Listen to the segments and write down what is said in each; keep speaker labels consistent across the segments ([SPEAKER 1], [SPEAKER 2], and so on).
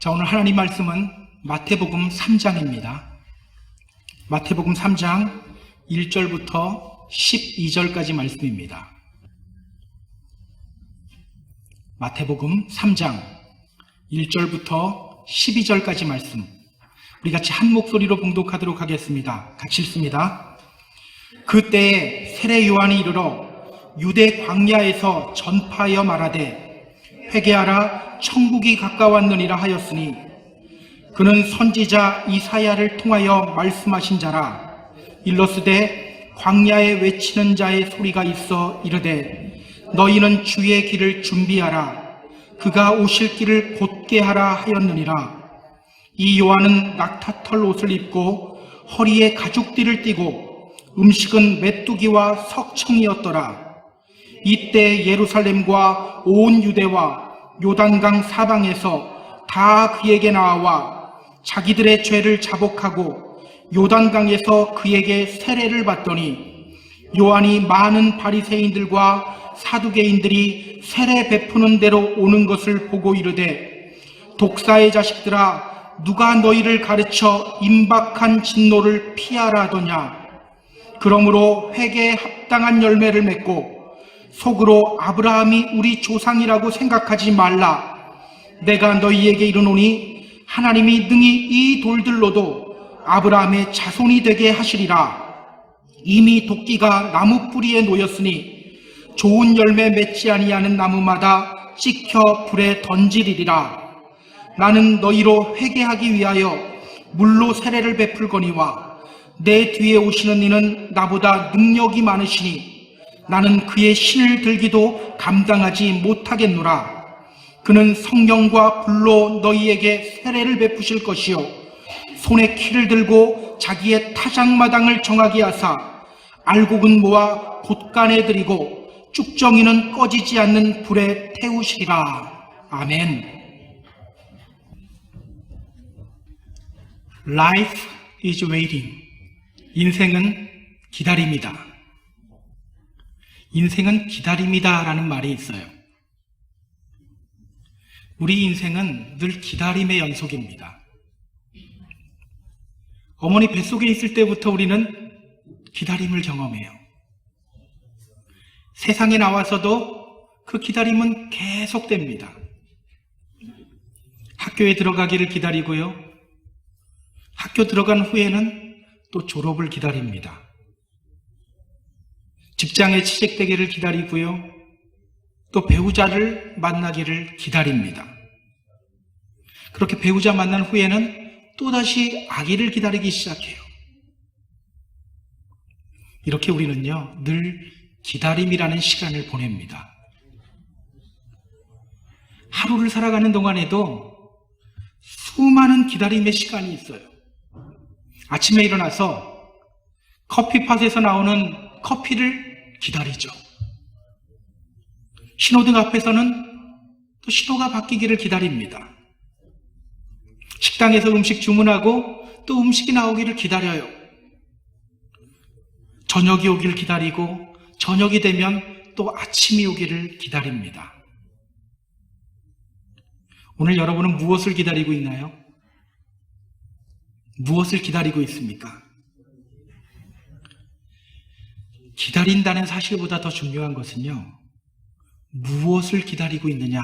[SPEAKER 1] 자, 오늘 하나님 말씀은 마태복음 3장입니다. 마태복음 3장 1절부터 12절까지 말씀입니다. 마태복음 3장 1절부터 12절까지 말씀. 우리 같이 한 목소리로 봉독하도록 하겠습니다. 같이 읽습니다. 그때에 세례 요한이 이르러 유대 광야에서 전파하여 말하되 회개하라 천국이 가까웠느니라 하였으니 그는 선지자 이사야를 통하여 말씀하신 자라. 일러스되 광야에 외치는 자의 소리가 있어 이르되 너희는 주의 길을 준비하라 그가 오실 길을 곧게 하라 하였느니라. 이 요한은 낙타털 옷을 입고 허리에 가죽띠를 띠고 음식은 메뚜기와 석청이었더라. 이때 예루살렘과 온 유대와 요단강 사방에서 다 그에게 나와 자기들의 죄를 자복하고 요단강에서 그에게 세례를 받더니 요한이 많은 바리새인들과 사두개인들이 세례 베푸는 대로 오는 것을 보고 이르되 독사의 자식들아 누가 너희를 가르쳐 임박한 진노를 피하라 하더냐. 그러므로 회개에 합당한 열매를 맺고 속으로 아브라함이 우리 조상이라고 생각하지 말라. 내가 너희에게 이르노니 하나님이 능히 이 돌들로도 아브라함의 자손이 되게 하시리라. 이미 도끼가 나무 뿌리에 놓였으니 좋은 열매 맺지 아니하는 나무마다 찍혀 불에 던지리라. 나는 너희로 회개하기 위하여 물로 세례를 베풀거니와 내 뒤에 오시는 이는 나보다 능력이 많으시니 나는 그의 신을 들기도 감당하지 못하겠노라. 그는 성령과 불로 너희에게 세례를 베푸실 것이요 손에 키를 들고 자기의 타작마당을 정하게 하사 알곡은 모아 곳간에 들이고 쭉정이는 꺼지지 않는 불에 태우시리라. 아멘. Life is waiting. 인생은 기다림이다. 인생은 기다림이다 라는 말이 있어요. 우리 인생은 늘 기다림의 연속입니다. 어머니 뱃속에 있을 때부터 우리는 기다림을 경험해요. 세상에 나와서도 그 기다림은 계속됩니다. 학교에 들어가기를 기다리고요. 학교 들어간 후에는 또 졸업을 기다립니다. 직장에 취직되기를 기다리고요. 또 배우자를 만나기를 기다립니다. 그렇게 배우자 만난 후에는 또다시 아기를 기다리기 시작해요. 이렇게 우리는요, 늘 기다림이라는 시간을 보냅니다. 하루를 살아가는 동안에도 수많은 기다림의 시간이 있어요. 아침에 일어나서 커피팟에서 나오는 커피를 기다리죠. 신호등 앞에서는 또 신호가 바뀌기를 기다립니다. 식당에서 음식 주문하고 또 음식이 나오기를 기다려요. 저녁이 오기를 기다리고 저녁이 되면 또 아침이 오기를 기다립니다. 오늘 여러분은 무엇을 기다리고 있나요? 무엇을 기다리고 있습니까? 기다린다는 사실보다 더 중요한 것은요, 무엇을 기다리고 있느냐,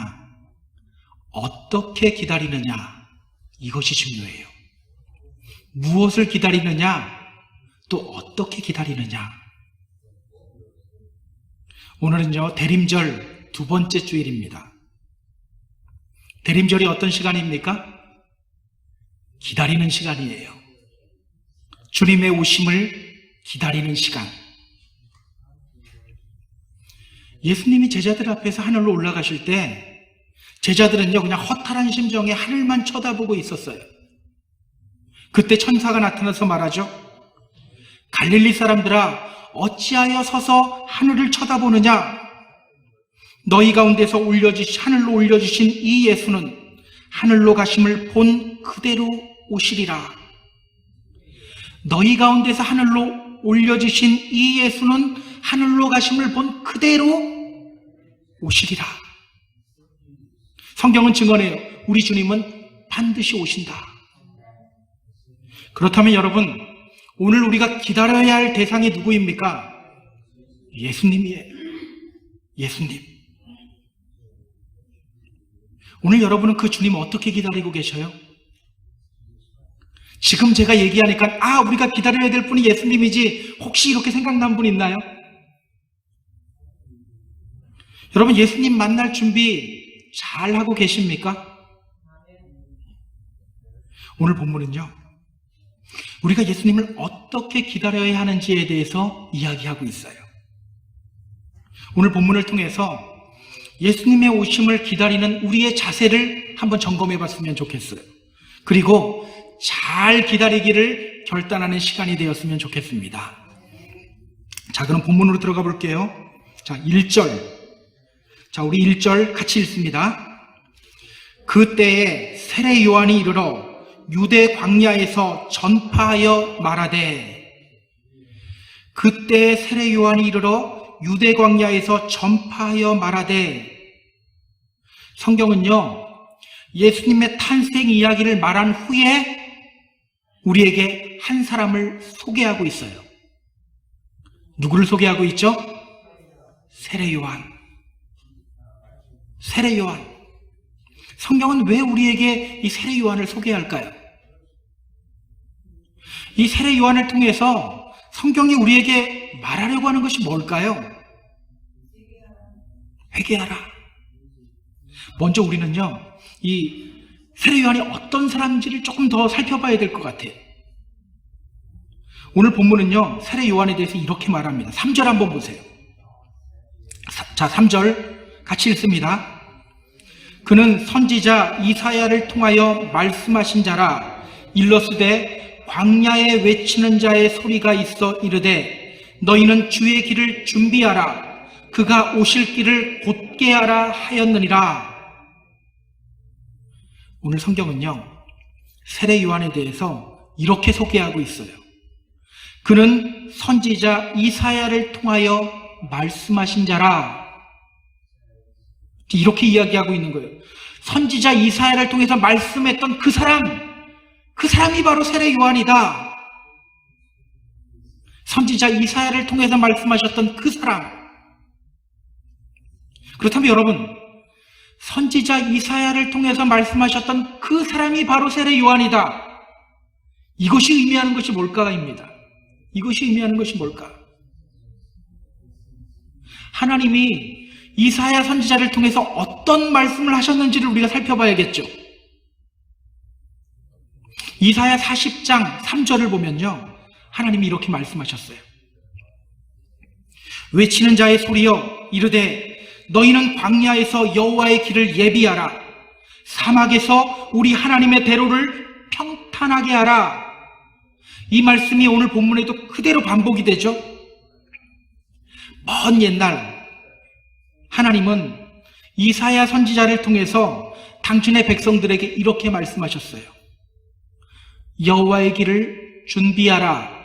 [SPEAKER 1] 어떻게 기다리느냐, 이것이 중요해요. 무엇을 기다리느냐, 또 어떻게 기다리느냐. 오늘은요, 대림절 두 번째 주일입니다. 대림절이 어떤 시간입니까? 기다리는 시간이에요. 주님의 오심을 기다리는 시간. 예수님이 제자들 앞에서 하늘로 올라가실 때 제자들은요, 그냥 허탈한 심정에 하늘만 쳐다보고 있었어요. 그때 천사가 나타나서 말하죠. 갈릴리 사람들아, 어찌하여 서서 하늘을 쳐다보느냐? 너희 가운데서 하늘로 올려주신 이 예수는 하늘로 가심을 본 그대로 오시리라. 너희 가운데서 하늘로 올려주신 이 예수는 하늘로 가심을 본 그대로 오시리라. 성경은 증언해요. 우리 주님은 반드시 오신다. 그렇다면 여러분, 오늘 우리가 기다려야 할 대상이 누구입니까? 예수님이에요. 예수님. 오늘 여러분은 그 주님 어떻게 기다리고 계셔요? 지금 제가 얘기하니까 우리가 기다려야 될 분이 예수님이지 혹시 이렇게 생각난 분 있나요? 여러분, 예수님 만날 준비 잘 하고 계십니까? 오늘 본문은요, 우리가 예수님을 어떻게 기다려야 하는지에 대해서 이야기하고 있어요. 오늘 본문을 통해서 예수님의 오심을 기다리는 우리의 자세를 한번 점검해 봤으면 좋겠어요. 그리고 잘 기다리기를 결단하는 시간이 되었으면 좋겠습니다. 자, 그럼 본문으로 들어가 볼게요. 자, 1절. 자, 우리 1절 같이 읽습니다. 그때에 세례 요한이 이르러 유대 광야에서 전파하여 말하되, 그때에 세례 요한이 이르러 유대 광야에서 전파하여 말하되, 성경은요, 예수님의 탄생 이야기를 말한 후에 우리에게 한 사람을 소개하고 있어요. 누구를 소개하고 있죠? 세례 요한. 세례 요한. 성경은 왜 우리에게 이 세례 요한을 소개할까요? 이 세례 요한을 통해서 성경이 우리에게 말하려고 하는 것이 뭘까요? 회개하라. 먼저 우리는요, 이 세례 요한이 어떤 사람인지를 조금 더 살펴봐야 될 것 같아요. 오늘 본문은요, 세례 요한에 대해서 이렇게 말합니다. 3절 한번 보세요. 자, 3절 같이 읽습니다. 그는 선지자 이사야를 통하여 말씀하신 자라. 일러스되 광야에 외치는 자의 소리가 있어 이르되 너희는 주의 길을 준비하라. 그가 오실 길을 곧게 하라 하였느니라. 오늘 성경은요, 세례 요한에 대해서 이렇게 소개하고 있어요. 그는 선지자 이사야를 통하여 말씀하신 자라. 이렇게 이야기하고 있는 거예요. 선지자 이사야를 통해서 말씀했던 그 사람이 바로 세례 요한이다. 선지자 이사야를 통해서 말씀하셨던 그 사람. 그렇다면 여러분, 선지자 이사야를 통해서 말씀하셨던 그 사람이 바로 세례 요한이다. 이것이 의미하는 것이 뭘까입니다. 이것이 의미하는 것이 뭘까? 하나님이 이사야 선지자를 통해서 어떤 말씀을 하셨는지를 우리가 살펴봐야겠죠. 이사야 40장 3절을 보면요, 하나님이 이렇게 말씀하셨어요. 외치는 자의 소리여 이르되 너희는 광야에서 여호와의 길을 예비하라. 사막에서 우리 하나님의 대로를 평탄하게 하라. 이 말씀이 오늘 본문에도 그대로 반복이 되죠. 먼 옛날 하나님은 이사야 선지자를 통해서 당신의 백성들에게 이렇게 말씀하셨어요. 여호와의 길을 준비하라.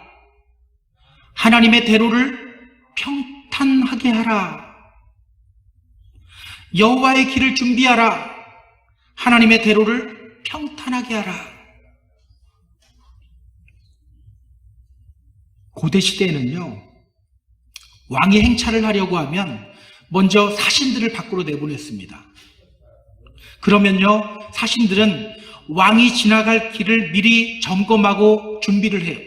[SPEAKER 1] 하나님의 대로를 평탄하게 하라. 여호와의 길을 준비하라. 하나님의 대로를 평탄하게 하라. 고대 시대에는요, 왕이 행차를 하려고 하면 먼저 사신들을 밖으로 내보냈습니다. 그러면요, 사신들은 왕이 지나갈 길을 미리 점검하고 준비를 해요.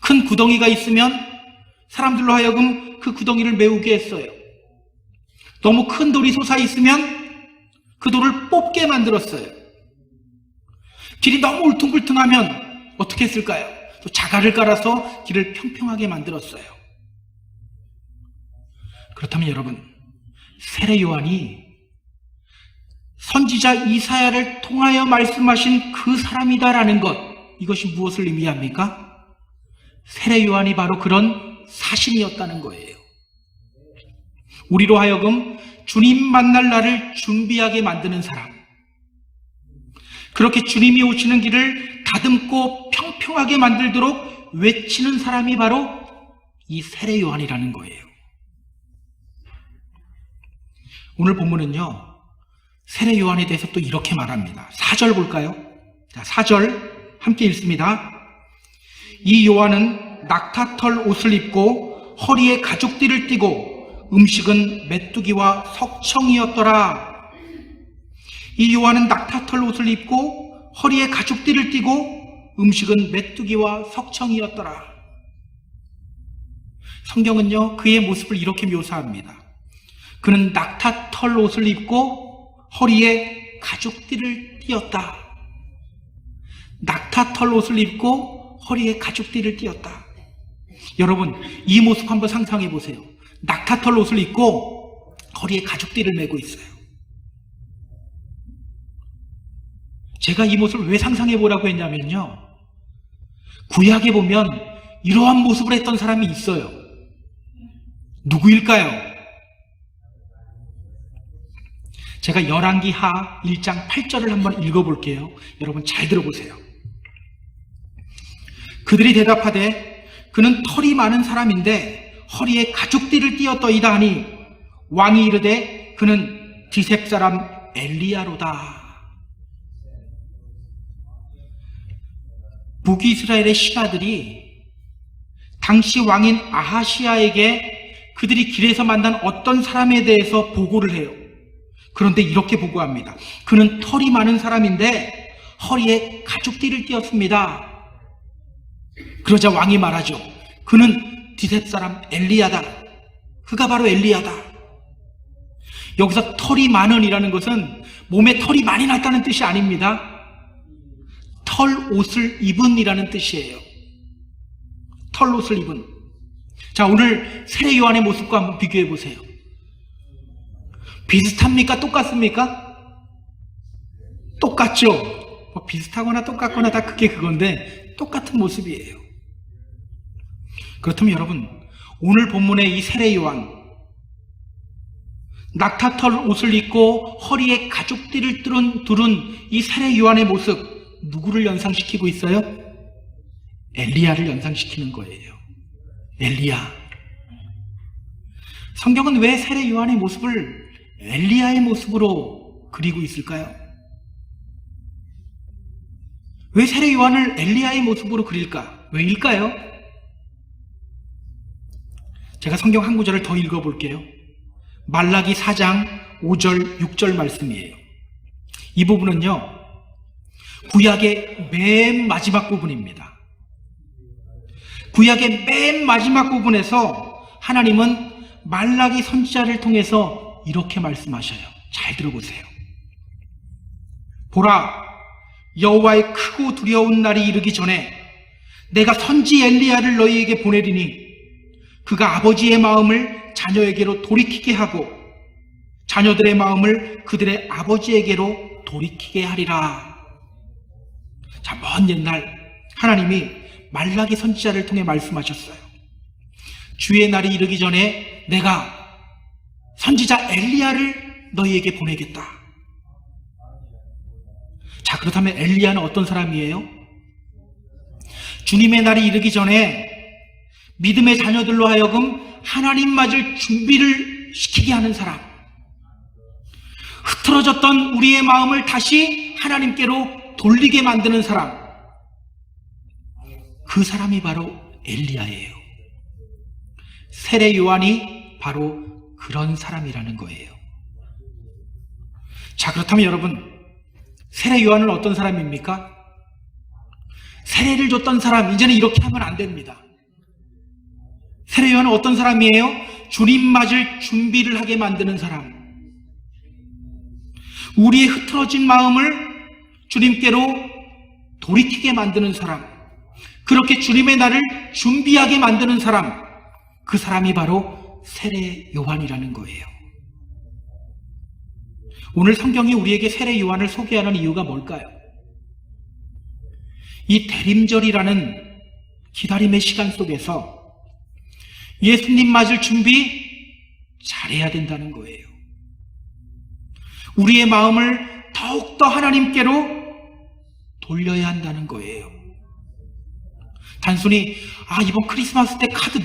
[SPEAKER 1] 큰 구덩이가 있으면 사람들로 하여금 그 구덩이를 메우게 했어요. 너무 큰 돌이 솟아 있으면 그 돌을 뽑게 만들었어요. 길이 너무 울퉁불퉁하면 어떻게 했을까요? 또 자갈을 깔아서 길을 평평하게 만들었어요. 그렇다면 여러분, 세례 요한이 선지자 이사야를 통하여 말씀하신 그 사람이다라는 것, 이것이 무엇을 의미합니까? 세례 요한이 바로 그런 사신이었다는 거예요. 우리로 하여금 주님 만날 날을 준비하게 만드는 사람, 그렇게 주님이 오시는 길을 다듬고 평평하게 만들도록 외치는 사람이 바로 이 세례 요한이라는 거예요. 오늘 본문은요, 세례 요한에 대해서 또 이렇게 말합니다. 4절 볼까요? 자, 4절 함께 읽습니다. 이 요한은 낙타털 옷을 입고 허리에 가죽띠를 띠고 음식은 메뚜기와 석청이었더라. 이 요한은 낙타털 옷을 입고 허리에 가죽띠를 띠고 음식은 메뚜기와 석청이었더라. 성경은요, 그의 모습을 이렇게 묘사합니다. 그는 낙타털 옷을 입고 허리에 가죽띠를 띠었다. 낙타털 옷을 입고 허리에 가죽띠를 띠었다. 여러분, 이 모습 한번 상상해 보세요. 낙타털 옷을 입고 허리에 가죽띠를 메고 있어요. 제가 이 모습을 왜 상상해 보라고 했냐면요, 구약에 보면 이러한 모습을 했던 사람이 있어요. 누구일까요? 제가 열왕기하 1장 8절을 한번 읽어볼게요. 여러분 잘 들어보세요. 그들이 대답하되 그는 털이 많은 사람인데 허리에 가죽띠를 띠었더이다 하니 왕이 이르되 그는 디셉 사람 엘리야로다. 북이스라엘의 신하들이 당시 왕인 아하시아에게 그들이 길에서 만난 어떤 사람에 대해서 보고를 해요. 그런데 이렇게 보고합니다. 그는 털이 많은 사람인데 허리에 가죽띠를 띠었습니다. 그러자 왕이 말하죠. 그는 디셉 사람 엘리야다. 그가 바로 엘리야다. 여기서 털이 많은이라는 것은 몸에 털이 많이 났다는 뜻이 아닙니다. 털 옷을 입은이라는 뜻이에요. 털 옷을 입은. 자, 오늘 세례 요한의 모습과 한번 비교해 보세요. 비슷합니까? 똑같습니까? 똑같죠? 뭐 비슷하거나 똑같거나 다 그게 그건데 똑같은 모습이에요. 그렇다면 여러분, 오늘 본문의 이 세례 요한, 낙타털 옷을 입고 허리에 가죽띠를 두른 이 세례 요한의 모습, 누구를 연상시키고 있어요? 엘리야를 연상시키는 거예요. 엘리야. 성경은 왜 세례 요한의 모습을 엘리야의 모습으로 그리고 있을까요? 왜 세례 요한을 엘리야의 모습으로 그릴까? 왜일까요? 제가 성경 한 구절을 더 읽어볼게요. 말라기 4장 5절 6절 말씀이에요. 이 부분은요, 구약의 맨 마지막 부분입니다. 구약의 맨 마지막 부분에서 하나님은 말라기 선지자를 통해서 이렇게 말씀하셔요. 잘 들어보세요. 보라, 여호와의 크고 두려운 날이 이르기 전에 내가 선지 엘리야를 너희에게 보내리니 그가 아버지의 마음을 자녀에게로 돌이키게 하고 자녀들의 마음을 그들의 아버지에게로 돌이키게 하리라. 자, 먼 옛날 하나님이 말라기 선지자를 통해 말씀하셨어요. 주의 날이 이르기 전에 내가 선지자 엘리야를 너희에게 보내겠다. 자, 그렇다면 엘리야는 어떤 사람이에요? 주님의 날이 이르기 전에 믿음의 자녀들로 하여금 하나님 맞을 준비를 시키게 하는 사람, 흐트러졌던 우리의 마음을 다시 하나님께로 돌리게 만드는 사람, 그 사람이 바로 엘리야예요. 세례 요한이 바로 그런 사람이라는 거예요. 자, 그렇다면 여러분, 세례 요한은 어떤 사람입니까? 세례를 줬던 사람, 이제는 이렇게 하면 안 됩니다. 세례 요한은 어떤 사람이에요? 주님 맞을 준비를 하게 만드는 사람. 우리의 흐트러진 마음을 주님께로 돌이키게 만드는 사람. 그렇게 주님의 날을 준비하게 만드는 사람. 그 사람이 바로 세례 요한이라는 거예요. 오늘 성경이 우리에게 세례 요한을 소개하는 이유가 뭘까요? 이 대림절이라는 기다림의 시간 속에서 예수님 맞을 준비 잘해야 된다는 거예요. 우리의 마음을 더욱더 하나님께로 돌려야 한다는 거예요. 단순히 이번 크리스마스 때 카드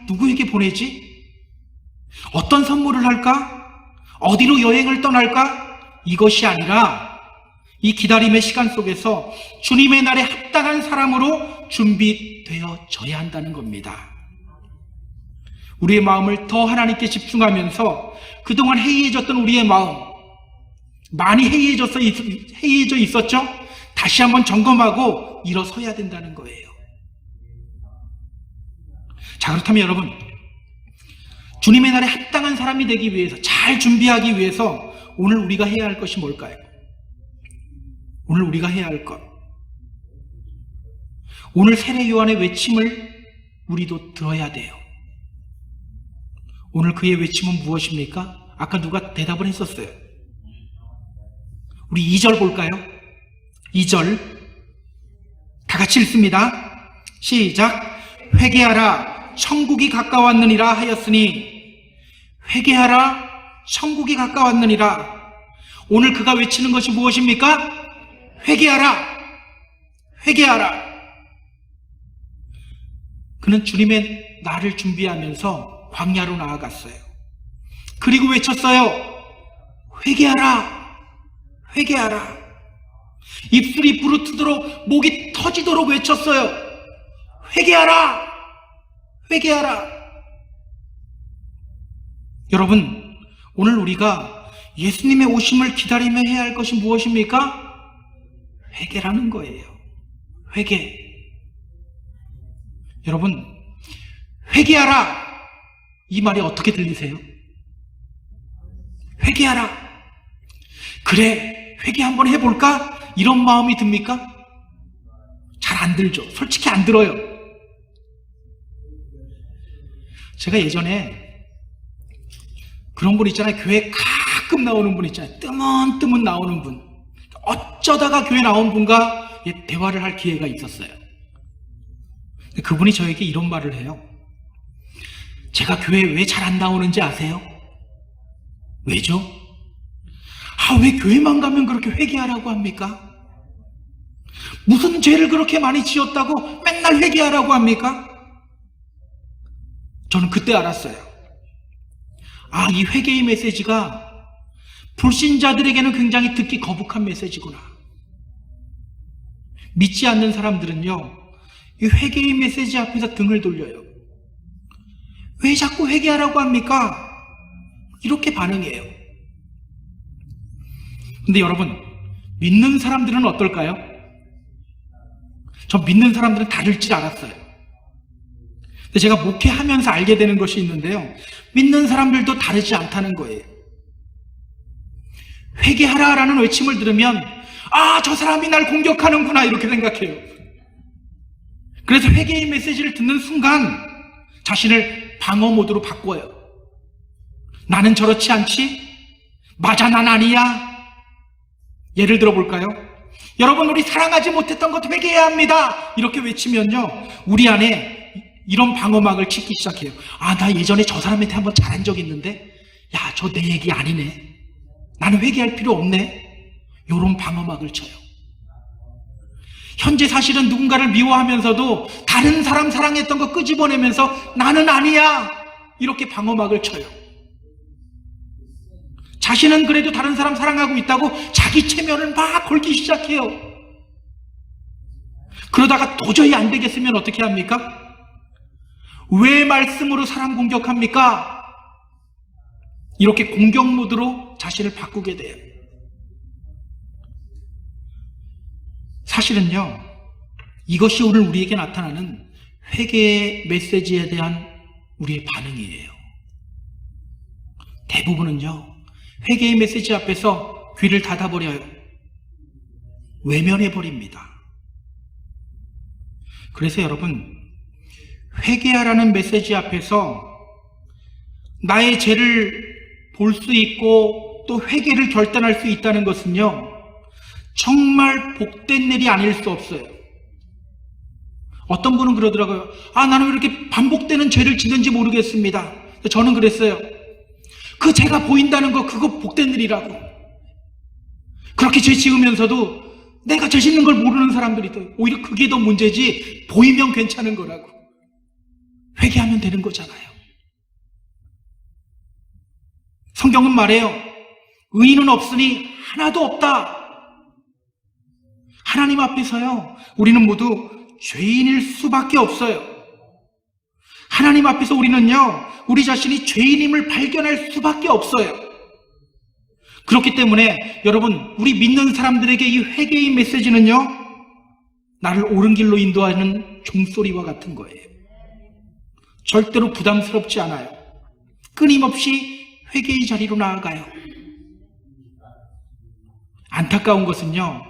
[SPEAKER 1] 누구에게 보내지? 어떤 선물을 할까? 어디로 여행을 떠날까? 이것이 아니라 이 기다림의 시간 속에서 주님의 날에 합당한 사람으로 준비되어져야 한다는 겁니다. 우리의 마음을 더 하나님께 집중하면서 그동안 해이해졌던 우리의 마음, 많이 해이해져 있었죠? 다시 한번 점검하고 일어서야 된다는 거예요. 자, 그렇다면 여러분, 주님의 날에 합당한 사람이 되기 위해서, 잘 준비하기 위해서 오늘 우리가 해야 할 것이 뭘까요? 오늘 우리가 해야 할 것, 오늘 세례 요한의 외침을 우리도 들어야 돼요. 오늘 그의 외침은 무엇입니까? 아까 누가 대답을 했었어요. 우리 2절 볼까요? 2절 다 같이 읽습니다. 시작. 회개하라 천국이 가까웠느니라 하였으니, 회개하라 천국이 가까웠느니라. 오늘 그가 외치는 것이 무엇입니까? 회개하라, 회개하라. 그는 주님의 날을 준비하면서 광야로 나아갔어요. 그리고 외쳤어요. 회개하라, 회개하라. 입술이 부르트도록 목이 터지도록 외쳤어요. 회개하라, 회개하라. 여러분, 오늘 우리가 예수님의 오심을 기다리며 해야 할 것이 무엇입니까? 회개라는 거예요. 회개. 여러분, 회개하라, 이 말이 어떻게 들리세요? 회개하라. 그래, 회개 한번 해볼까? 이런 마음이 듭니까? 잘 안 들죠. 솔직히 안 들어요. 제가 예전에 그런 분 있잖아요. 교회 가끔 나오는 분 있잖아요. 뜨문뜨문 나오는 분. 어쩌다가 교회 나온 분과 대화를 할 기회가 있었어요. 그분이 저에게 이런 말을 해요. 제가 교회에 왜 잘 안 나오는지 아세요? 왜죠? 왜 교회만 가면 그렇게 회개하라고 합니까? 무슨 죄를 그렇게 많이 지었다고 맨날 회개하라고 합니까? 저는 그때 알았어요. 이 회개의 메시지가 불신자들에게는 굉장히 듣기 거북한 메시지구나. 믿지 않는 사람들은요, 이 회개의 메시지 앞에서 등을 돌려요. 왜 자꾸 회개하라고 합니까? 이렇게 반응해요. 근데 여러분, 믿는 사람들은 어떨까요? 저 믿는 사람들은 다를 줄 알았어요. 근데 제가 목회하면서 알게 되는 것이 있는데요, 믿는 사람들도 다르지 않다는 거예요. 회개하라라는 외침을 들으면 저 사람이 날 공격하는구나, 이렇게 생각해요. 그래서 회개의 메시지를 듣는 순간 자신을 방어 모드로 바꿔요. 나는 저렇지 않지? 맞아, 난 아니야. 예를 들어 볼까요? 여러분, 우리 사랑하지 못했던 것 회개해야 합니다, 이렇게 외치면요, 우리 안에 이런 방어막을 치기 시작해요. 나 예전에 저 사람한테 한번 잘한 적 있는데, 야, 저 내 얘기 아니네, 나는 회개할 필요 없네, 이런 방어막을 쳐요. 현재 사실은 누군가를 미워하면서도 다른 사람 사랑했던 거 끄집어내면서 나는 아니야, 이렇게 방어막을 쳐요. 자신은 그래도 다른 사람 사랑하고 있다고 자기 체면을 막 걸기 시작해요. 그러다가 도저히 안 되겠으면 어떻게 합니까? 왜 말씀으로 사람 공격합니까? 이렇게 공격 모드로 자신을 바꾸게 돼요. 사실은요, 이것이 오늘 우리에게 나타나는 회개의 메시지에 대한 우리의 반응이에요. 대부분은요, 회개의 메시지 앞에서 귀를 닫아버려요. 외면해버립니다. 그래서 여러분, 회개하라는 메시지 앞에서 나의 죄를 볼 수 있고 또 회개를 결단할 수 있다는 것은요, 정말 복된 일이 아닐 수 없어요. 어떤 분은 그러더라고요. 나는 왜 이렇게 반복되는 죄를 짓는지 모르겠습니다. 저는 그랬어요. 그 죄가 보인다는 거, 그거 복된 일이라고. 그렇게 죄 지으면서도 내가 죄 짓는 걸 모르는 사람들이 더, 오히려 그게 더 문제지, 보이면 괜찮은 거라고. 회개하면 되는 거잖아요. 성경은 말해요. 의인은 없으니 하나도 없다. 하나님 앞에서요, 우리는 모두 죄인일 수밖에 없어요. 하나님 앞에서 우리는요, 우리 자신이 죄인임을 발견할 수밖에 없어요. 그렇기 때문에 여러분, 우리 믿는 사람들에게 이 회개의 메시지는요, 나를 옳은 길로 인도하는 종소리와 같은 거예요. 절대로 부담스럽지 않아요. 끊임없이 회개의 자리로 나아가요. 안타까운 것은요,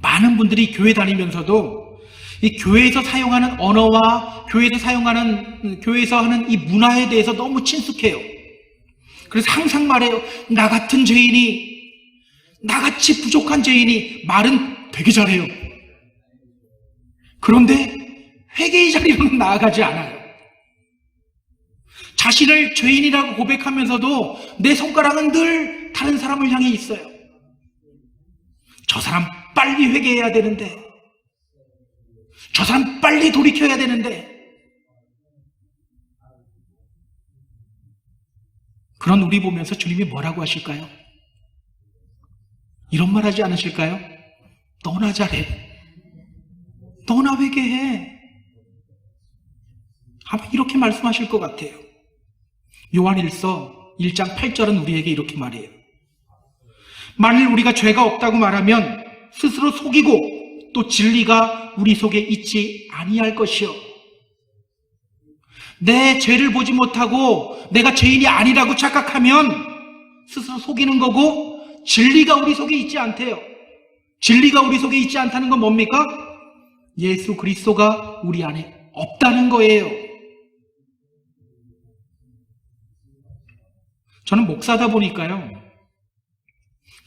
[SPEAKER 1] 많은 분들이 교회 다니면서도 이 교회에서 사용하는 언어와 교회에서 하는 이 문화에 대해서 너무 친숙해요. 그래서 항상 말해요. 나 같은 죄인이, 나같이 부족한 죄인이 말은 되게 잘해요. 그런데 회개의 자리로는 나아가지 않아요. 자신을 죄인이라고 고백하면서도 내 손가락은 늘 다른 사람을 향해 있어요. 저 사람 빨리 회개해야 되는데, 저 사람 빨리 돌이켜야 되는데. 그런 우리 보면서 주님이 뭐라고 하실까요? 이런 말 하지 않으실까요? 너나 잘해, 너나 회개해. 아마 이렇게 말씀하실 것 같아요. 요한일서 1장 8절은 우리에게 이렇게 말해요. 만일 우리가 죄가 없다고 말하면 스스로 속이고 또 진리가 우리 속에 있지 아니할 것이요. 내 죄를 보지 못하고 내가 죄인이 아니라고 착각하면 스스로 속이는 거고 진리가 우리 속에 있지 않대요. 진리가 우리 속에 있지 않다는 건 뭡니까? 예수 그리스도가 우리 안에 없다는 거예요. 저는 목사다 보니까요,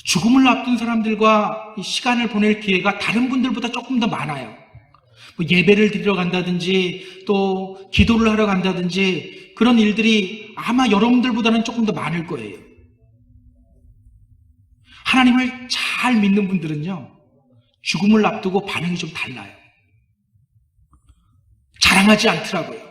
[SPEAKER 1] 죽음을 앞둔 사람들과 시간을 보낼 기회가 다른 분들보다 조금 더 많아요. 예배를 드리러 간다든지 또 기도를 하러 간다든지 그런 일들이 아마 여러분들보다는 조금 더 많을 거예요. 하나님을 잘 믿는 분들은요, 죽음을 앞두고 반응이 좀 달라요. 자랑하지 않더라고요.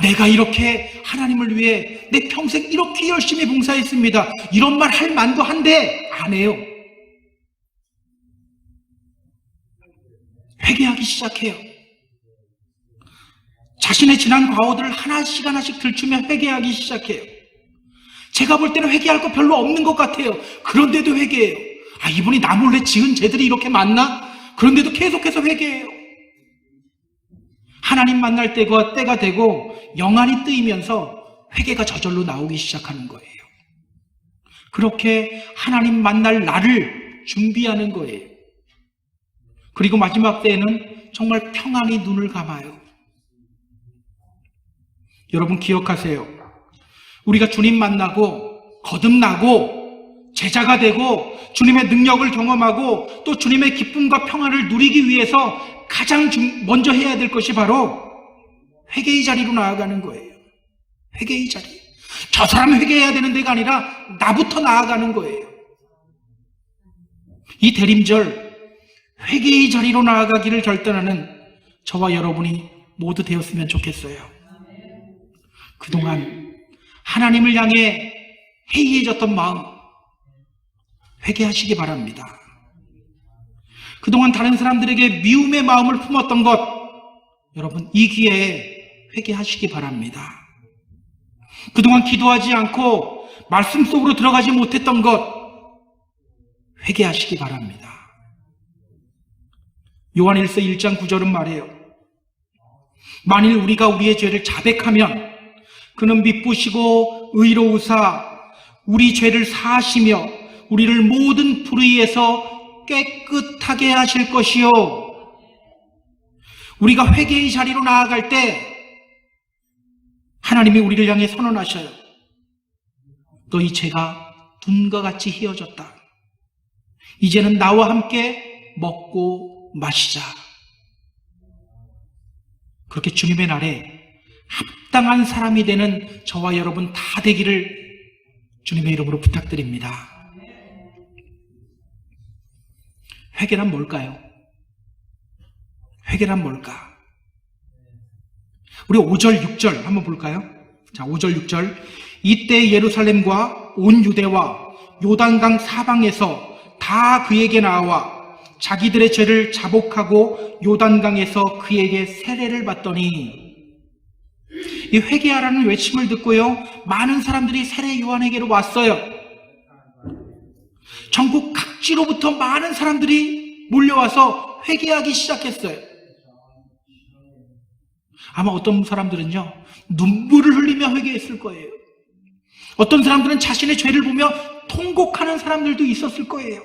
[SPEAKER 1] 내가 이렇게 하나님을 위해 내 평생 이렇게 열심히 봉사했습니다, 이런 말 할 만도 한데 안 해요. 회개하기 시작해요. 자신의 지난 과오들을 하나씩 들추며 회개하기 시작해요. 제가 볼 때는 회개할 거 별로 없는 것 같아요. 그런데도 회개해요. 이분이 나 몰래 지은 죄들이 이렇게 많나? 그런데도 계속해서 회개해요. 하나님 만날 때가 되고 영안이 뜨이면서 회개가 저절로 나오기 시작하는 거예요. 그렇게 하나님 만날 날을 준비하는 거예요. 그리고 마지막 때에는 정말 평안히 눈을 감아요. 여러분 기억하세요. 우리가 주님 만나고 거듭나고 제자가 되고 주님의 능력을 경험하고 또 주님의 기쁨과 평안을 누리기 위해서 가장 먼저 해야 될 것이 바로 회개의 자리로 나아가는 거예요. 회개의 자리. 저 사람 회개해야 되는 데가 아니라 나부터 나아가는 거예요. 이 대림절 회개의 자리로 나아가기를 결단하는 저와 여러분이 모두 되었으면 좋겠어요. 그동안 하나님을 향해 해이해졌던 마음 회개하시기 바랍니다. 그동안 다른 사람들에게 미움의 마음을 품었던 것, 여러분 이 기회에 회개하시기 바랍니다. 그동안 기도하지 않고 말씀 속으로 들어가지 못했던 것 회개하시기 바랍니다. 요한일서 1장 9절은 말해요. 만일 우리가 우리의 죄를 자백하면 그는 미쁘시고 의로우사 우리 죄를 사하시며 우리를 모든 불의에서 깨끗하게 하실 것이요. 우리가 회개의 자리로 나아갈 때 하나님이 우리를 향해 선언하셔요. 너희 죄가 눈과 같이 희어졌다. 이제는 나와 함께 먹고 마시자. 그렇게 주님의 날에 합당한 사람이 되는 저와 여러분 다 되기를 주님의 이름으로 부탁드립니다. 회개란 뭘까요? 회개란 뭘까? 우리 5절, 6절 한번 볼까요? 자, 5절, 6절. 이때 예루살렘과 온 유대와 요단강 사방에서 다 그에게 나와 자기들의 죄를 자복하고 요단강에서 그에게 세례를 받더니, 이 회개하라는 외침을 듣고요, 많은 사람들이 세례 요한에게로 왔어요. 전국 각지로부터 많은 사람들이 몰려와서 회개하기 시작했어요. 아마 어떤 사람들은요, 눈물을 흘리며 회개했을 거예요. 어떤 사람들은 자신의 죄를 보며 통곡하는 사람들도 있었을 거예요.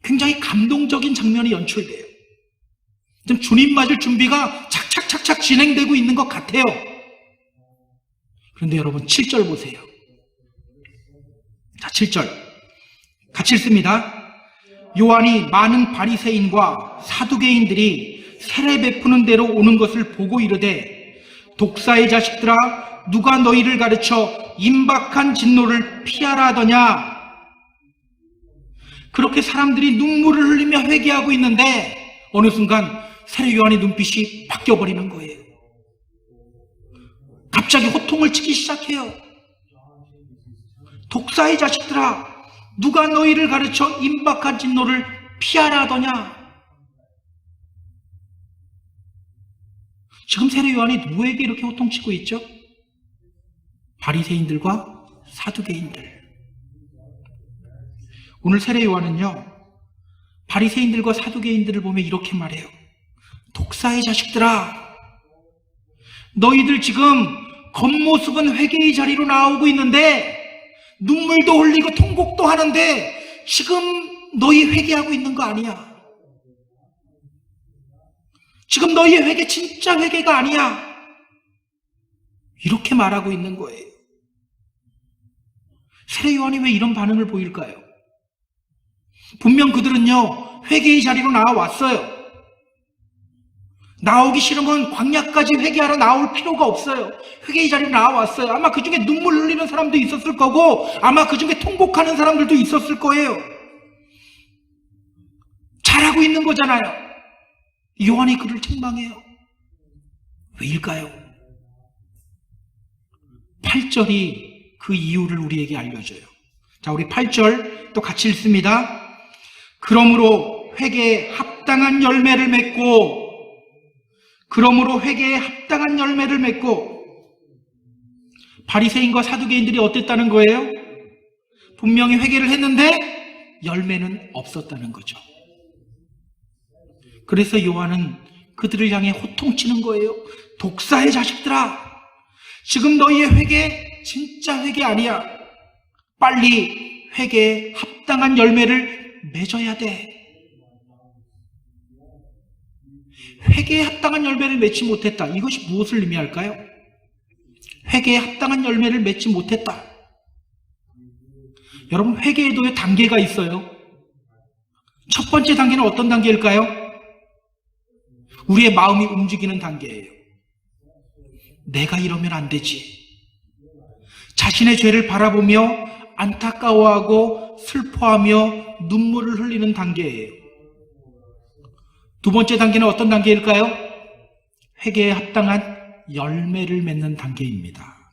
[SPEAKER 1] 굉장히 감동적인 장면이 연출돼요. 좀 주님 맞을 준비가 착착착착 진행되고 있는 것 같아요. 그런데 여러분 7절 보세요. 자, 7절 같이 읽습니다. 요한이 많은 바리새인과 사두개인들이 세례 베푸는 대로 오는 것을 보고 이르되, 독사의 자식들아, 누가 너희를 가르쳐 임박한 진노를 피하라 하더냐. 그렇게 사람들이 눈물을 흘리며 회개하고 있는데 어느 순간 세례 요한의 눈빛이 바뀌어버리는 거예요. 갑자기 호통을 치기 시작해요. 독사의 자식들아, 누가 너희를 가르쳐 임박한 진노를 피하라 하더냐. 지금 세례 요한이 누구에게 이렇게 호통치고 있죠? 바리새인들과 사두개인들. 오늘 세례 요한은요, 바리새인들과 사두개인들을 보며 이렇게 말해요. 독사의 자식들아, 너희들 지금 겉모습은 회개의 자리로 나오고 있는데, 눈물도 흘리고 통곡도 하는데 지금 너희 회개하고 있는 거 아니야. 지금 너희의 회개 진짜 회개가 아니야. 이렇게 말하고 있는 거예요. 세례 요한이 왜 이런 반응을 보일까요? 분명 그들은요, 회개의 자리로 나와왔어요. 나오기 싫으면 광야까지 회개하러 나올 필요가 없어요. 회개의 자리로 나와왔어요. 아마 그 중에 눈물 흘리는 사람도 있었을 거고, 아마 그 중에 통곡하는 사람들도 있었을 거예요. 잘하고 있는 거잖아요. 요한이 그를 책망해요. 왜일까요? 8절이 그 이유를 우리에게 알려줘요. 자, 우리 8절 또 같이 읽습니다. 그러므로 회개에 합당한 열매를 맺고, 그러므로 회개에 합당한 열매를 맺고. 바리새인과 사두개인들이 어땠다는 거예요? 분명히 회개를 했는데 열매는 없었다는 거죠. 그래서 요한은 그들을 향해 호통치는 거예요. 독사의 자식들아, 지금 너희의 회개 진짜 회개 아니야. 빨리 회개에 합당한 열매를 맺어야 돼. 회개에 합당한 열매를 맺지 못했다. 이것이 무엇을 의미할까요? 회개에 합당한 열매를 맺지 못했다. 여러분, 회개에도 단계가 있어요. 첫 번째 단계는 어떤 단계일까요? 우리의 마음이 움직이는 단계예요. 내가 이러면 안 되지. 자신의 죄를 바라보며 안타까워하고 슬퍼하며 눈물을 흘리는 단계예요. 두 번째 단계는 어떤 단계일까요? 회개에 합당한 열매를 맺는 단계입니다.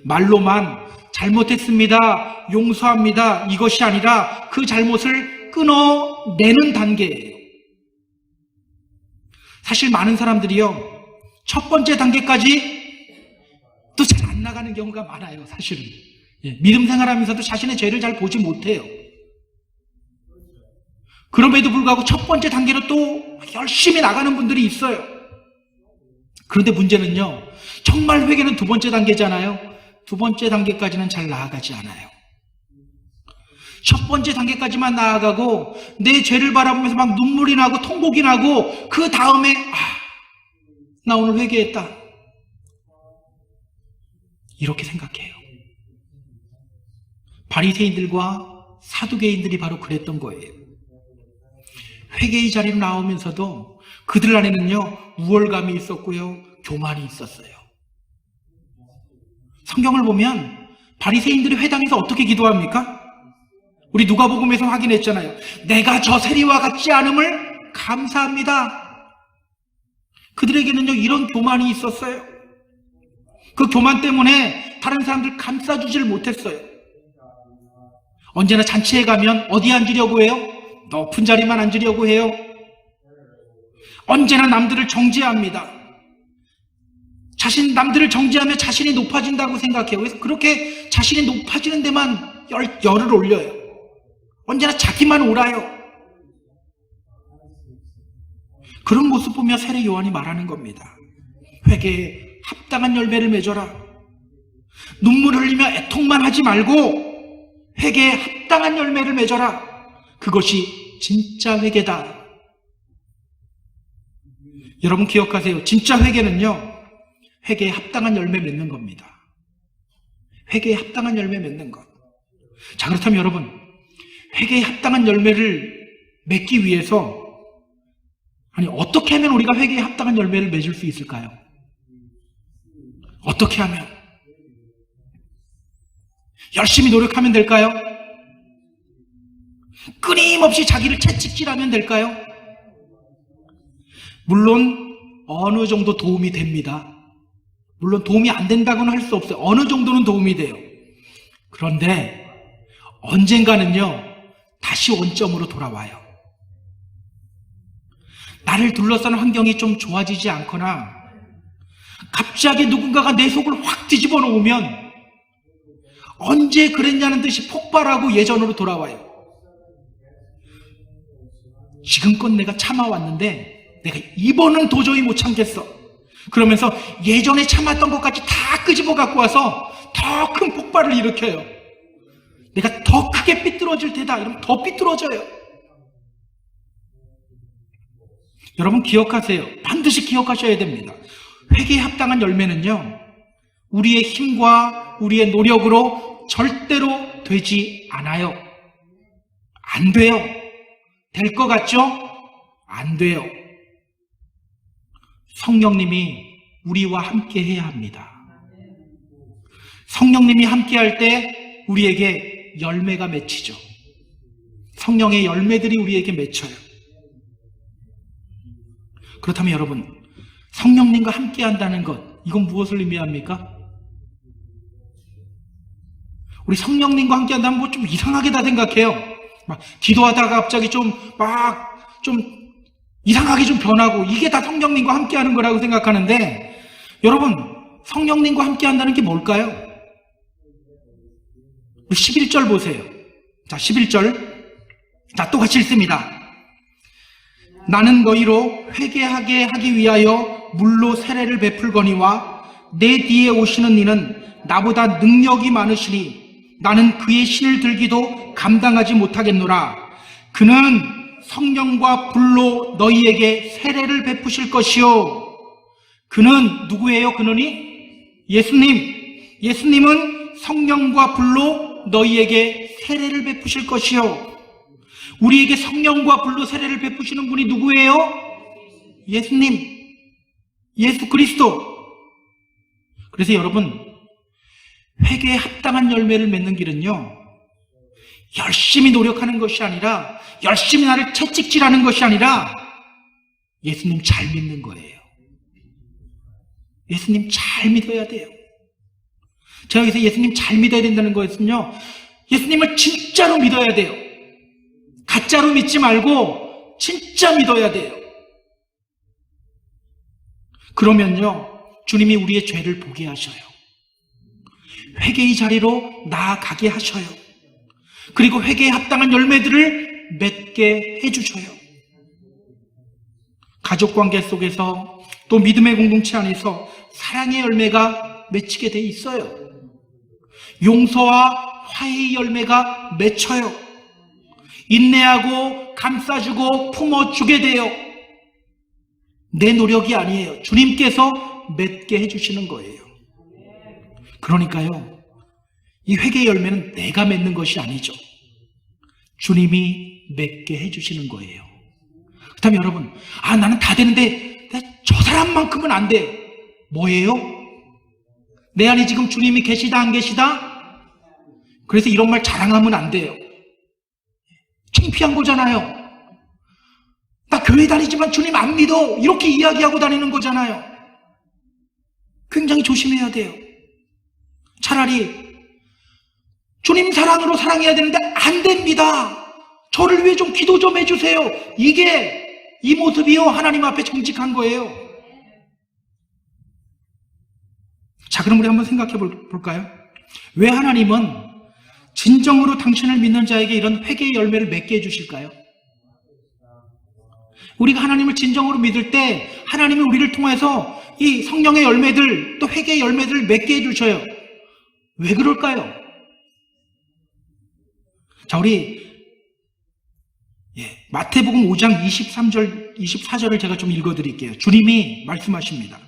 [SPEAKER 1] 말로만 잘못했습니다, 용서합니다, 이것이 아니라 그 잘못을 끊어내는 단계예요. 사실 많은 사람들이요, 첫 번째 단계까지 또 잘 안 나가는 경우가 많아요. 사실은 믿음 생활하면서도 자신의 죄를 잘 보지 못해요. 그럼에도 불구하고 첫 번째 단계로 또 열심히 나가는 분들이 있어요. 그런데 문제는요, 정말 회개는 두 번째 단계잖아요. 두 번째 단계까지는 잘 나아가지 않아요. 첫 번째 단계까지만 나아가고 내 죄를 바라보면서 막 눈물이 나고 통곡이 나고, 그 다음에 나 오늘 회개했다, 이렇게 생각해요. 바리새인들과 사두개인들이 바로 그랬던 거예요. 회개의 자리로 나오면서도 그들 안에는요, 우월감이 있었고요, 교만이 있었어요. 성경을 보면 바리새인들이 회당에서 어떻게 기도합니까? 우리 누가복음에서 확인했잖아요. 내가 저 세리와 같지 않음을 감사합니다. 그들에게는요, 이런 교만이 있었어요. 그 교만 때문에 다른 사람들 감싸주질 못했어요. 언제나 잔치에 가면 어디 앉으려고 해요? 높은 자리만 앉으려고 해요. 언제나 남들을 정죄합니다. 남들을 정죄하면 자신이 높아진다고 생각해요. 그래서 그렇게 자신이 높아지는 데만 열을 올려요. 언제나 자기만 옳아요. 그런 모습 보며 세례 요한이 말하는 겁니다. 회개에 합당한 열매를 맺어라. 눈물 흘리며 애통만 하지 말고 회개에 합당한 열매를 맺어라. 그것이 진짜 회개다. 여러분 기억하세요. 진짜 회개는요, 회개에 합당한 열매 맺는 겁니다. 회개에 합당한 열매 맺는 것. 자, 그렇다면 여러분, 회개에 합당한 열매를 맺기 위해서 어떻게 하면 우리가 회개에 합당한 열매를 맺을 수 있을까요? 어떻게 하면? 열심히 노력하면 될까요? 끊임없이 자기를 채찍질하면 될까요? 물론 어느 정도 도움이 됩니다. 물론 도움이 안 된다고는 할 수 없어요. 어느 정도는 도움이 돼요. 그런데 언젠가는요, 다시 원점으로 돌아와요. 나를 둘러싸는 환경이 좀 좋아지지 않거나 갑자기 누군가가 내 속을 확 뒤집어 놓으면 언제 그랬냐는 듯이 폭발하고 예전으로 돌아와요. 지금껏 내가 참아왔는데 내가 이번은 도저히 못 참겠어. 그러면서 예전에 참았던 것까지 다 끄집어 갖고 와서 더 큰 폭발을 일으켜요. 내가 더 크게 삐뚤어질 테다. 이러면 더 삐뚤어져요. 여러분 기억하세요. 반드시 기억하셔야 됩니다. 회개에 합당한 열매는요, 우리의 힘과 우리의 노력으로 절대로 되지 않아요. 안 돼요. 될 것 같죠? 안 돼요. 성령님이 우리와 함께 해야 합니다. 성령님이 함께 할 때 우리에게 열매가 맺히죠. 성령의 열매들이 우리에게 맺혀요. 그렇다면 여러분, 성령님과 함께 한다는 것, 이건 무엇을 의미합니까? 우리 성령님과 함께 한다면 뭐 좀 이상하게 다 생각해요. 막 기도하다가 갑자기 좀 이상하게 좀 변하고, 이게 다 성령님과 함께 하는 거라고 생각하는데, 여러분, 성령님과 함께 한다는 게 뭘까요? 우리 11절 보세요. 자, 11절. 자, 또 같이 읽습니다. 나는 너희로 회개하게 하기 위하여 물로 세례를 베풀거니와 내 뒤에 오시는 이는 나보다 능력이 많으시니 나는 그의 신을 들기도 감당하지 못하겠노라. 그는 성령과 불로 너희에게 세례를 베푸실 것이요. 그는 누구예요? 그는이 예수님. 예수님은 성령과 불로 너희에게 세례를 베푸실 것이요. 우리에게 성령과 불로 세례를 베푸시는 분이 누구예요? 예수님. 예수 그리스도. 그래서 여러분, 회개에 합당한 열매를 맺는 길은요, 열심히 노력하는 것이 아니라, 열심히 나를 채찍질하는 것이 아니라 예수님 잘 믿는 거예요. 예수님 잘 믿어야 돼요. 제가 여기서 예수님 잘 믿어야 된다는 것은요, 예수님을 진짜로 믿어야 돼요. 가짜로 믿지 말고 진짜 믿어야 돼요. 그러면요, 주님이 우리의 죄를 보게 하셔요. 회개의 자리로 나아가게 하셔요. 그리고 회개에 합당한 열매들을 맺게 해주셔요. 가족관계 속에서 또 믿음의 공동체 안에서 사랑의 열매가 맺히게 돼 있어요. 용서와 화해의 열매가 맺혀요. 인내하고 감싸주고 품어주게 돼요. 내 노력이 아니에요. 주님께서 맺게 해주시는 거예요. 그러니까요, 이 회개의 열매는 내가 맺는 것이 아니죠. 주님이 맺게 해주시는 거예요. 그렇다면 여러분, 나는 다 되는데 저 사람만큼은 안 돼. 뭐예요? 내 안에 지금 주님이 계시다 안 계시다? 그래서 이런 말 자랑하면 안 돼요. 창피한 거잖아요. 나 교회 다니지만 주님 안 믿어. 이렇게 이야기하고 다니는 거잖아요. 굉장히 조심해야 돼요. 차라리 주님 사랑으로 사랑해야 되는데 안 됩니다. 저를 위해 좀 기도 좀 해주세요. 이 모습이요, 하나님 앞에 정직한 거예요. 자, 그럼 우리 한번 생각해 볼까요? 왜 하나님은 진정으로 당신을 믿는 자에게 이런 회개의 열매를 맺게 해주실까요? 우리가 하나님을 진정으로 믿을 때 하나님이 우리를 통해서 이 성령의 열매들, 또 회개의 열매들을 맺게 해주셔요. 왜 그럴까요? 자, 우리 마태복음 5장 23절, 24절을 제가 좀 읽어드릴게요. 주님이 말씀하십니다.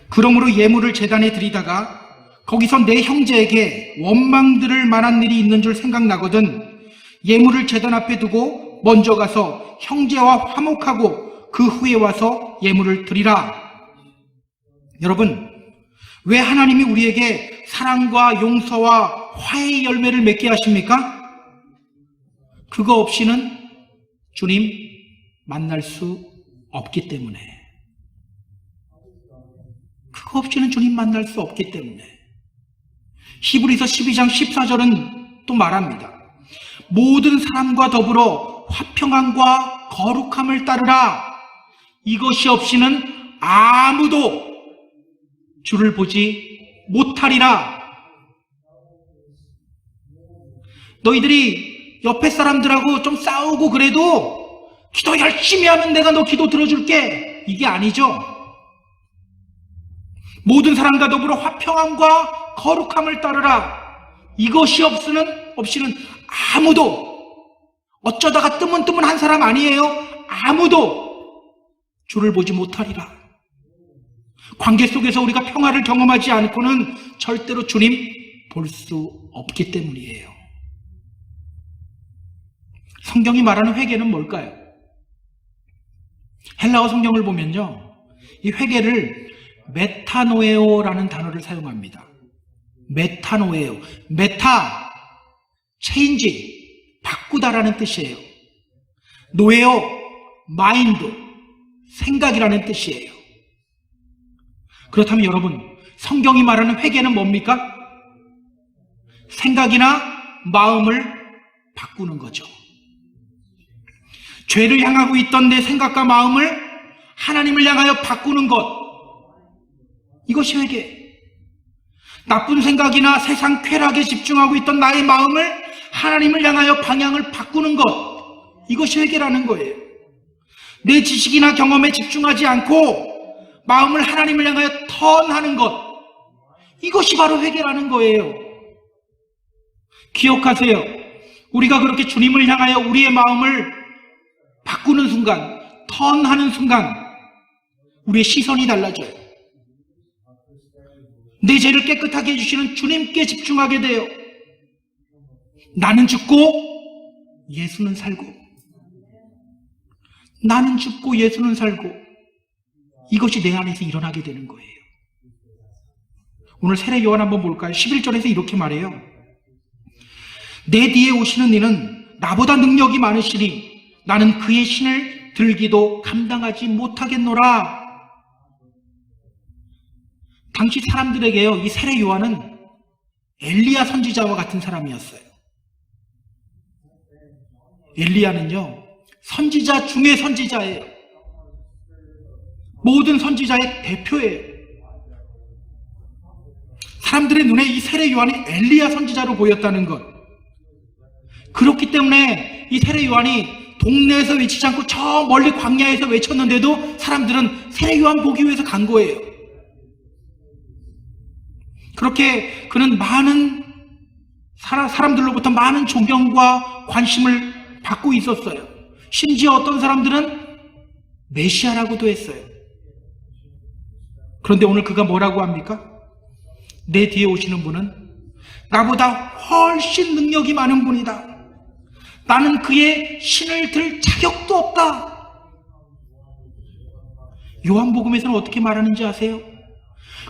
[SPEAKER 1] 그러므로 예물을 제단에 드리다가 거기서 내 형제에게 원망 들을 만한 일이 있는 줄 생각나거든 예물을 제단 앞에 두고 먼저 가서 형제와 화목하고 그 후에 와서 예물을 드리라. 여러분, 왜 하나님이 우리에게 사랑과 용서와 화해의 열매를 맺게 하십니까? 그거 없이는 주님 만날 수 없기 때문에. 그거 없이는 주님 만날 수 없기 때문에. 히브리서 12장 14절은 또 말합니다. 모든 사람과 더불어 화평함과 거룩함을 따르라. 이것이 없이는 아무도 주를 보지 못하리라. 너희들이 옆에 사람들하고 좀 싸우고 그래도 기도 열심히 하면 내가 너 기도 들어줄게. 이게 아니죠. 모든 사람과 더불어 화평함과 거룩함을 따르라. 이것이 없이는 아무도, 어쩌다가 뜨문뜨문한 사람 아니에요. 아무도 주를 보지 못하리라. 관계 속에서 우리가 평화를 경험하지 않고는 절대로 주님 볼 수 없기 때문이에요. 성경이 말하는 회개는 뭘까요? 헬라어 성경을 보면요, 이 회개를 메타노에오라는 단어를 사용합니다. 메타노에오. 메타, 체인지, 바꾸다라는 뜻이에요. 노에오, 마인드, 생각이라는 뜻이에요. 그렇다면 여러분, 성경이 말하는 회개는 뭡니까? 생각이나 마음을 바꾸는 거죠. 죄를 향하고 있던 내 생각과 마음을 하나님을 향하여 바꾸는 것, 이것이 회개. 나쁜 생각이나 세상 쾌락에 집중하고 있던 나의 마음을 하나님을 향하여 방향을 바꾸는 것, 이것이 회개라는 거예요. 내 지식이나 경험에 집중하지 않고 마음을 하나님을 향하여 턴하는 것, 이것이 바로 회개라는 거예요. 기억하세요. 우리가 그렇게 주님을 향하여 우리의 마음을 바꾸는 순간, 턴하는 순간 우리의 시선이 달라져요. 내 죄를 깨끗하게 해주시는 주님께 집중하게 돼요. 나는 죽고 예수는 살고, 나는 죽고 예수는 살고, 이것이 내 안에서 일어나게 되는 거예요. 오늘 세례 요한 한번 볼까요? 11절에서 이렇게 말해요. 내 뒤에 오시는 이는 나보다 능력이 많으시니 나는 그의 신을 들기도 감당하지 못하겠노라. 당시 사람들에게요, 이 세례 요한은 엘리야 선지자와 같은 사람이었어요. 엘리야는요, 선지자 중에 선지자예요. 모든 선지자의 대표예요. 사람들의 눈에 이 세례 요한이 엘리야 선지자로 보였다는 것. 그렇기 때문에 이 세례 요한이 동네에서 외치지 않고 저 멀리 광야에서 외쳤는데도 사람들은 세례 요한 보기 위해서 간 거예요. 그렇게 그는 많은 사람들로부터 많은 존경과 관심을 받고 있었어요. 심지어 어떤 사람들은 메시아라고도 했어요. 그런데 오늘 그가 뭐라고 합니까? 내 뒤에 오시는 분은 나보다 훨씬 능력이 많은 분이다. 나는 그의 신을 들 자격도 없다. 요한복음에서는 어떻게 말하는지 아세요?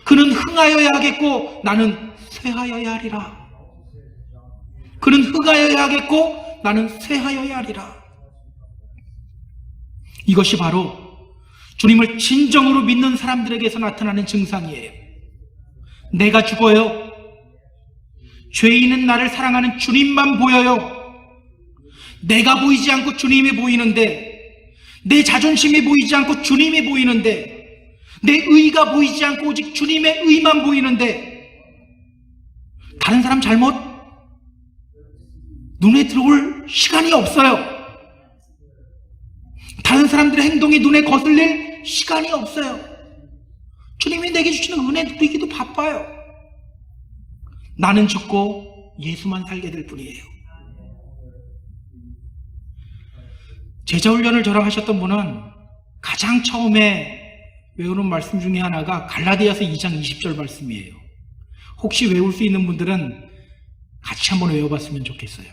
[SPEAKER 1] 그는 흥하여야 하겠고 나는 쇠하여야 하리라. 그는 흥하여야 하겠고 나는 쇠하여야 하리라. 이것이 바로 주님을 진정으로 믿는 사람들에게서 나타나는 증상이에요. 내가 죽어요. 죄인은 나를 사랑하는 주님만 보여요. 내가 보이지 않고 주님이 보이는데, 내 자존심이 보이지 않고 주님이 보이는데, 내 의가 보이지 않고 오직 주님의 의만 보이는데, 다른 사람 잘못 눈에 들어올 시간이 없어요. 다른 사람들의 행동이 눈에 거슬릴 시간이 없어요. 주님이 내게 주시는 은혜 누리기도 바빠요. 나는 죽고 예수만 살게 될 뿐이에요. 제자훈련을 저랑 하셨던 분은 가장 처음에 외우는 말씀 중에 하나가 갈라디아서 2장 20절 말씀이에요. 혹시 외울 수 있는 분들은 같이 한번 외워봤으면 좋겠어요.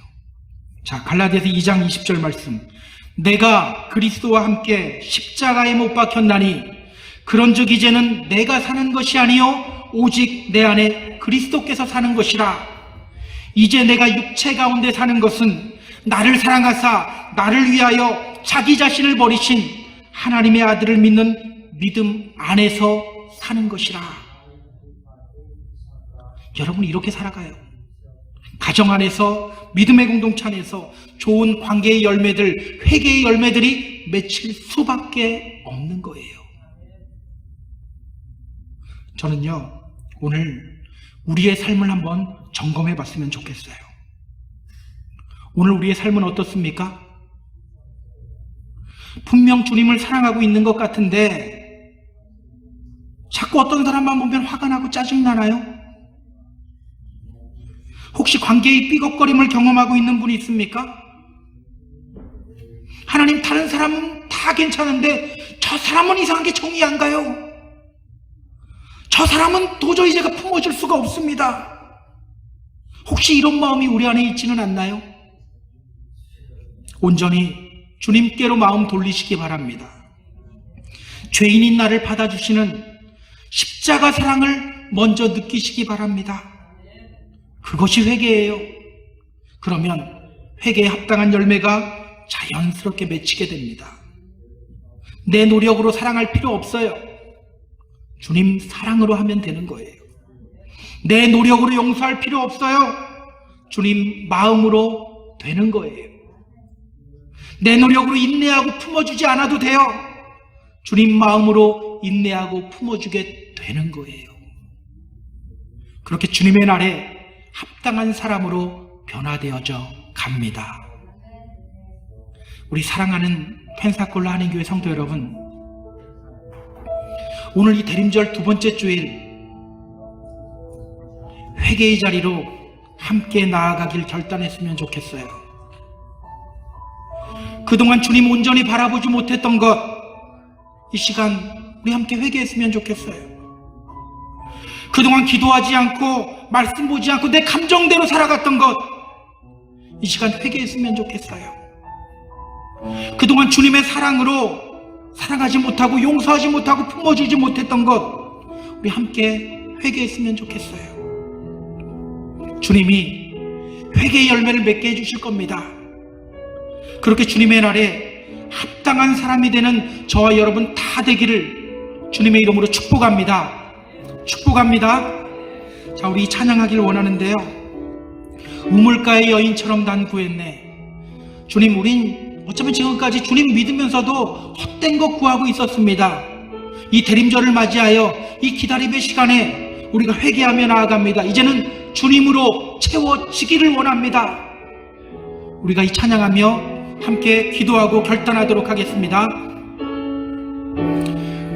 [SPEAKER 1] 자, 갈라디아서 2장 20절 말씀. 내가 그리스도와 함께 십자가에 못 박혔나니 그런즉 이제는 내가 사는 것이 아니요 오직 내 안에 그리스도께서 사는 것이라. 이제 내가 육체 가운데 사는 것은 나를 사랑하사 나를 위하여 자기 자신을 버리신 하나님의 아들을 믿는 믿음 안에서 사는 것이라. 여러분, 이렇게 살아가요. 가정 안에서, 믿음의 공동체 안에서 좋은 관계의 열매들, 회개의 열매들이 맺힐 수밖에 없는 거예요. 저는요, 오늘 우리의 삶을 한번 점검해 봤으면 좋겠어요. 오늘 우리의 삶은 어떻습니까? 분명 주님을 사랑하고 있는 것 같은데 자꾸 어떤 사람만 보면 화가 나고 짜증나나요? 혹시 관계의 삐걱거림을 경험하고 있는 분이 있습니까? 하나님, 다른 사람은 다 괜찮은데 저 사람은 이상하게 정이 안 가요. 저 사람은 도저히 제가 품어줄 수가 없습니다. 혹시 이런 마음이 우리 안에 있지는 않나요? 온전히 주님께로 마음 돌리시기 바랍니다. 죄인인 나를 받아주시는 십자가 사랑을 먼저 느끼시기 바랍니다. 그것이 회개예요. 그러면 회개에 합당한 열매가 자연스럽게 맺히게 됩니다. 내 노력으로 사랑할 필요 없어요. 주님 사랑으로 하면 되는 거예요. 내 노력으로 용서할 필요 없어요. 주님 마음으로 되는 거예요. 내 노력으로 인내하고 품어주지 않아도 돼요. 주님 마음으로 인내하고 품어주게 되는 거예요. 그렇게 주님의 날에 합당한 사람으로 변화되어져 갑니다. 우리 사랑하는 펜사콜라 한인교회 성도 여러분, 오늘 이 대림절 두 번째 주일 회개의 자리로 함께 나아가길 결단했으면 좋겠어요. 그동안 주님 온전히 바라보지 못했던 것, 이 시간 우리 함께 회개했으면 좋겠어요. 그동안 기도하지 않고 말씀 보지 않고 내 감정대로 살아갔던 것, 이 시간 회개했으면 좋겠어요. 그동안 주님의 사랑으로 사랑하지 못하고 용서하지 못하고 품어주지 못했던 것, 우리 함께 회개했으면 좋겠어요. 주님이 회개의 열매를 맺게 해주실 겁니다. 그렇게 주님의 날에 합당한 사람이 되는 저와 여러분 다 되기를 주님의 이름으로 축복합니다. 축복합니다. 자, 우리 찬양하기를 원하는데요. 우물가의 여인처럼 난 구했네. 주님, 우린 어쩌면 지금까지 주님 믿으면서도 헛된 것 구하고 있었습니다. 이 대림절을 맞이하여 이 기다림의 시간에 우리가 회개하며 나아갑니다. 이제는 주님으로 채워지기를 원합니다. 우리가 이 찬양하며 함께 기도하고 결단하도록 하겠습니다.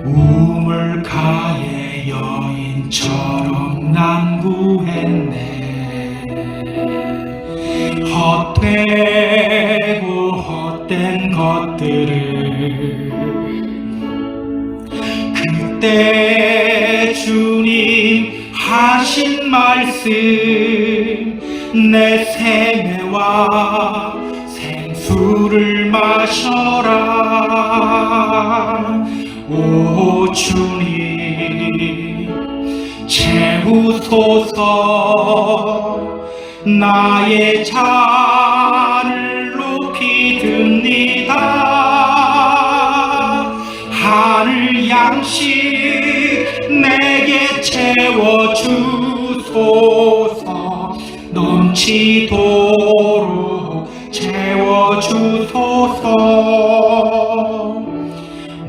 [SPEAKER 1] 우물가의 여인처럼 난 구했네. 헛되고 헛된 것들을 그때 주님 하신 말씀, 내 세매와 생수를 마셔라. 오 주님 채우소서. 나의 잔을 높이 듭니다. 하늘 양식 내게 채워주소서. 채워주소서. 넘치도록 채워주소서.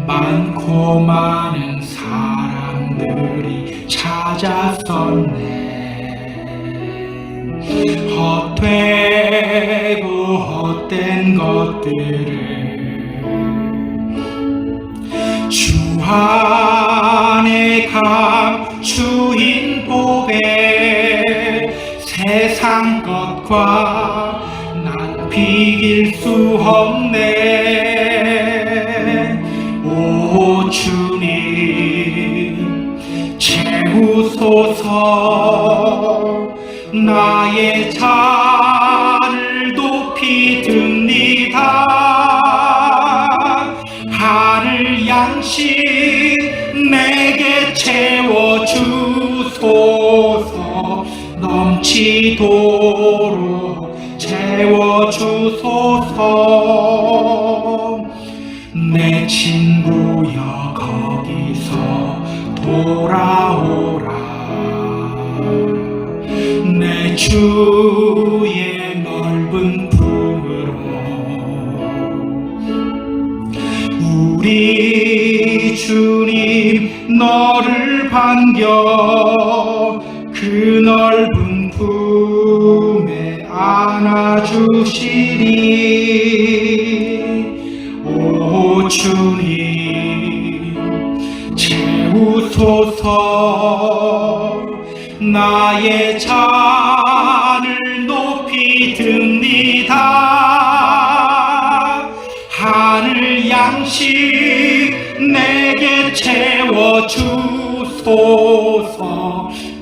[SPEAKER 1] 많고 많은 사람들이 찾았었네. 헛되고 헛된 것들을 주 안에 감추인 복에 세상 것과 난 비길 수 없네. 오 주님 채우소서. 나의 잔을 높이 듭니다. 하늘 양식 내게 채워주소서. 넘치도록 채워주소서. 내 친구여 거기서 돌아오라. 내 주의 넓은 품으로. 우리 주님 너를 반겨 그 넓은 품에 안아주시리. 오 주님 채우소서. 나의 잔을 높이 듭니다. 하늘 양식 내게 채워주소서.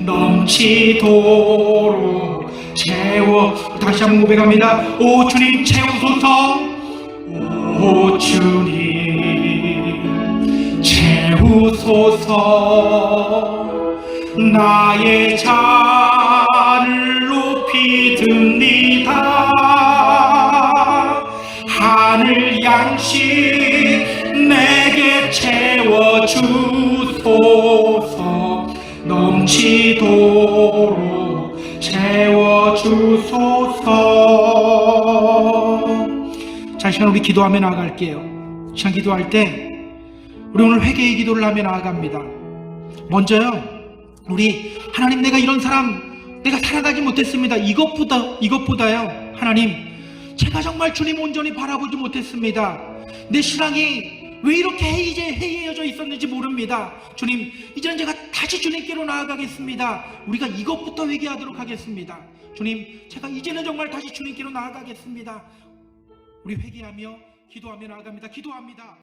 [SPEAKER 1] 넘치도록 다시 한번 고백합니다. 오 주님 채우소서. 오 주님 채우소서. 나의 잔을 높이 듭니다. 하늘 양식 내게 채워주소서. 넘치도록 채워주소서. 자, 이 시간 우리 기도하며 나아갈게요. 이 시간 기도할 때 우리 오늘 회개의 기도를 하며 나아갑니다. 먼저요, 우리 하나님, 내가 이런 사람 내가 살아가지 못했습니다. 이것보다요, 하나님, 제가 정말 주님 온전히 바라보지 못했습니다. 내 신앙이 왜 이렇게 해이해져 있었는지 모릅니다. 주님, 이제는 제가 다시 주님께로 나아가겠습니다. 우리가 이것부터 회개하도록 하겠습니다. 주님, 제가 이제는 정말 다시 주님께로 나아가겠습니다. 우리 회개하며 기도하며 나아갑니다. 기도합니다.